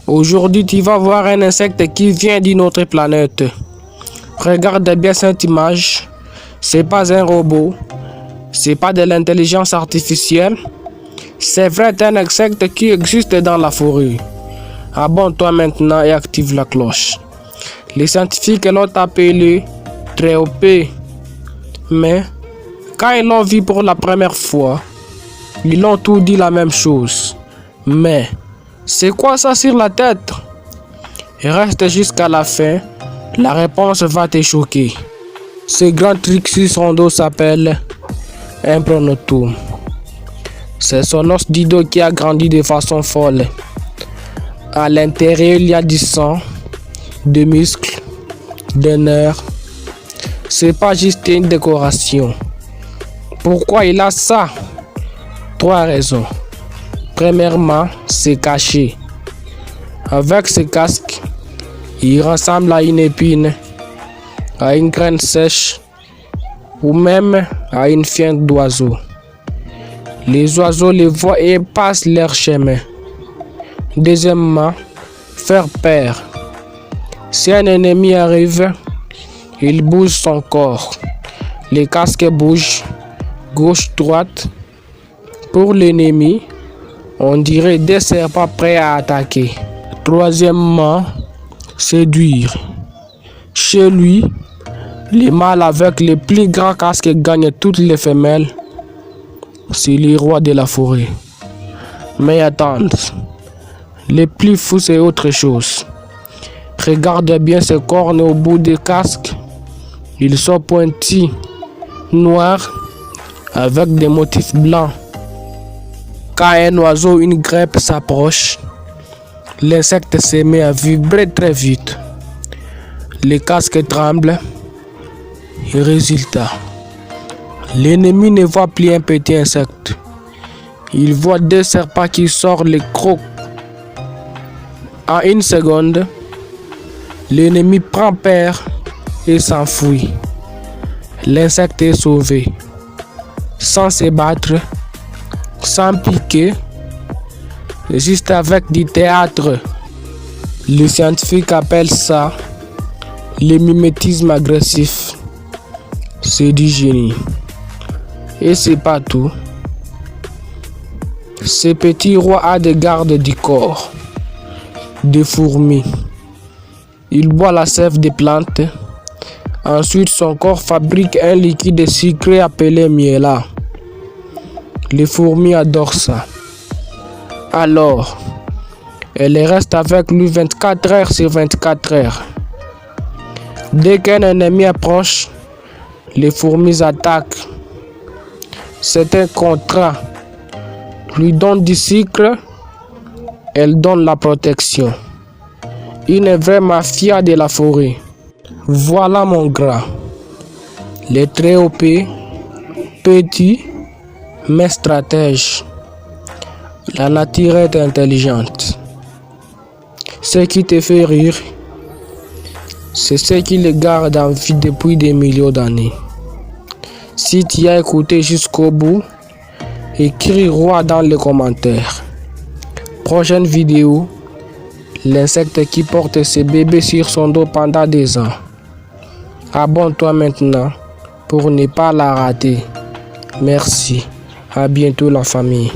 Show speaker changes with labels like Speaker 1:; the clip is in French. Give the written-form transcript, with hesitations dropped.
Speaker 1: Aujourd'hui, tu vas voir un insecte qui vient d'une autre planète. Regarde bien cette image. C'est pas un robot. C'est pas de l'intelligence artificielle. C'est vrai un insecte qui existe dans la forêt. Abonne-toi maintenant et active la cloche. Les scientifiques l'ont appelé Tréopée. Mais quand ils l'ont vu pour la première fois, ils ont tout dit la même chose. Mais c'est quoi ça sur la tête? Reste jusqu'à la fin, la réponse va te choquer. Ce grand truc sur son dos s'appelle un pronotum. C'est son os du dos qui a grandi de façon folle. À l'intérieur, il y a du sang, des muscles, des nerfs. C'est pas juste une décoration. Pourquoi il a ça? 3 raisons. Premièrement, c'est caché. Avec ce casque, il ressemble à une épine, à une graine sèche ou même à une fiente d'oiseau. Les oiseaux les voient et passent leur chemin. Deuxièmement, faire peur. Si un ennemi arrive, il bouge son corps. Les casques bougent, gauche-droite. Pour l'ennemi, on dirait des serpents prêts à attaquer. Troisièmement, séduire. Chez lui, les mâles avec les plus grands casques gagnent toutes les femelles. C'est les rois de la forêt. Mais attends, les plus fous c'est autre chose. Regarde bien ces cornes au bout des casques. Ils sont pointus, noirs, avec des motifs blancs. Quand un oiseau ou une guêpe s'approche, l'insecte se met à vibrer très vite. Les casques tremblent. Et résultat, l'ennemi ne voit plus un petit insecte. Il voit des serpents qui sortent les crocs. En une seconde, l'ennemi prend peur et s'enfuit. L'insecte est sauvé, sans se battre, sans piquer, juste avec du théâtre. Les scientifiques appellent ça le mimétisme agressif. C'est du génie. Et c'est pas tout. Ce petit roi a des gardes du corps, des fourmis. Il boit la sève des plantes. Ensuite, son corps fabrique un liquide sucré appelé miela. Les fourmis adorent ça. Alors, elles restent avec lui 24 heures sur 24 heures. Dès qu'un ennemi approche, les fourmis attaquent. C'est un contrat. Lui donne du sucre, elle donne la protection. Une vraie mafia de la forêt. Voilà mon gras. Les Tréopées, petits mais stratèges. La nature est intelligente. Ce qui te fait rire, c'est ce qui les garde en vie depuis des millions d'années. Si tu as écouté jusqu'au bout, écris roi dans les commentaires. Prochaine vidéo, l'insecte qui porte ses bébés sur son dos pendant des ans. Abonne-toi maintenant pour ne pas la rater. Merci. À bientôt la famille.